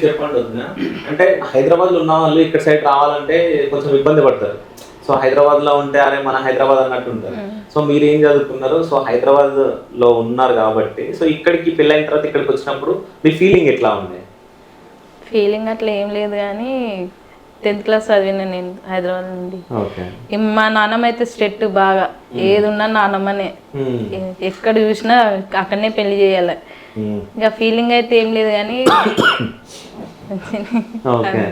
చెప్పండి వదినా. అంటే హైదరాబాద్ లో ఉన్న వాళ్ళు ఇక్కడ సైడ్ రావాలంటే కొంచెం ఇబ్బంది పడతారు. సో హైదరాబాద్ లో ఉంటే అరే మన హైదరాబాద్ అన్నట్టు ఉంటారు. సో మీరు ఏం చదువుకున్నారు? సో హైదరాబాద్ లో ఉన్నారు కాబట్టి సో ఇక్కడికి పెళ్ళైన తర్వాత ఇక్కడికి వచ్చినప్పుడు మీ ఫీలింగ్ ఎట్లా ఉంది? ఫీలింగ్ అట్లా ఏం లేదు కానీ 10th క్లాస్ చదివిన నేను హైదరాబాద్ నుండి. ఓకే. మా నాన్నమ్మ అయితే స్ట్రిక్ట్ బాగా, ఏది ఉన్నా నాన్నమ్మనే, ఎక్కడ చూసినా అక్కడనే పెళ్లి చేయాలి. ఇంకా ఫీలింగ్ అయితే ఏం లేదు కానీ ఓకే.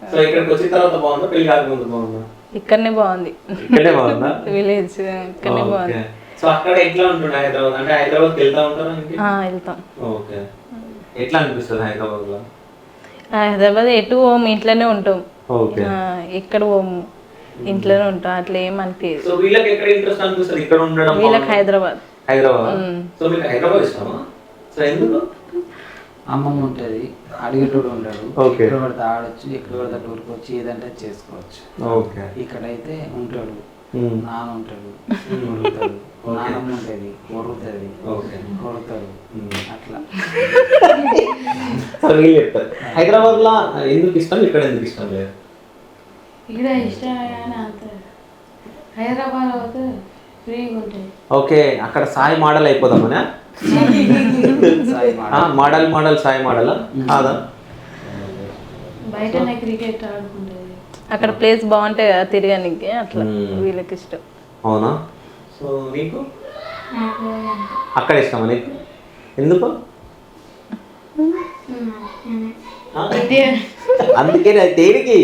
సో ఇక్కడికి వచ్చిన తర్వాత బాగుందా పెళ్లి కాకముందు బాగుందా? ఇక్కడనే బాగుంది. ఇక్కడే బాగుందా? విలేజ్ ఇక్కడనే బాగుంది. సో అక్కడ ఎట్లా ఉంటుండే హైదరాబాద్? అంటే హైదరాబాద్కి వెళ్తా ఉంటారా? వెళ్తాం. ఓకే. ఎట్లా అనిపిస్తుంది హైదరాబాద్ లో? హైదరాబాద్ ఎటు పోము, ఇంట్లోనే ఉంటాం. ఓకే. ఎక్కడ పోము, ఇంట్లోనే ఉంటాం. అట్లా ఏమనిపించదు. సో వీళ్ళకి ఎక్కడ ఇంట్రెస్ట్ అనిపిస్తుంది ఇక్కడ ఉండడం? వీళ్ళకి హైదరాబాద్. సో మీకు హైదరాబాద్ ఇష్టమా? సో ఎందుకు? అమ్మమ్మ ఉంటుంది, అడిగేటోడు ఉంటాడు, ఓకే. ఎక్కడ పడితే ఆడొచ్చు, ఎక్కడ పడితే టూర్కి వచ్చి ఏదంటే చేసుకోవచ్చు. ఓకే. ఇక్కడైతే ఉంటాడు, నాన్న ఉంటాడు, కొడుతాడు, నాన్నమ్మ ఉంటుంది, కొడుతుంది, కొడతాడు, అట్లా. హైదరాబాద్ లో ఎందుకు ఇష్టం, ఇక్కడ ఎందుకు ఇష్టం లేదు? ఇక్కడ ఇష్టమే కానీ అంత హైదరాబాద్ పోతే ఫ్రీగా ఉంటుంది. ఓకే. అక్కడ సాయి మోడల్ అయిపోదామనే? మోడల్ సాయి మోడల్ కాదా? బయటనే క్రికెట్ ఆడుకుంటుంది. అక్కడ ప్లేస్ బాగుంటాయి కదా తిరగడానికి, అట్లా వీళ్ళకి ఇష్టం. అవునా? సో నీకు అక్కడ ఇష్టమా నీకు? ఎందుకు? అందుకే దేనికి?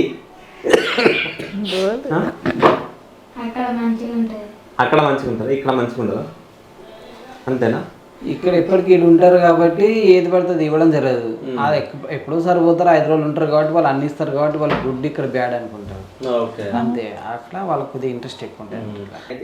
అక్కడ మంచిగా ఉంటుంది. అక్కడ మంచిగా ఉంటుంది, ఇక్కడ మంచిగా ఉండదా? అంతేనా? ఇక్కడ ఎప్పటికీ వీళ్ళు ఉంటారు కాబట్టి ఏది పడుతుంది ఇవ్వడం జరగదు. అది ఎప్పుడో సరిపోతారు, 5 రోజులు ఉంటారు కాబట్టి వాళ్ళు అన్ని ఇస్తారు కాబట్టి వాళ్ళు గుడ్ ఇక్కడ బ్యాడ్ అనుకుంటారు. అంతే. అట్లా వాళ్ళకి కొద్దిగా ఇంట్రెస్ట్ ఎక్కువ ఉంటుంది.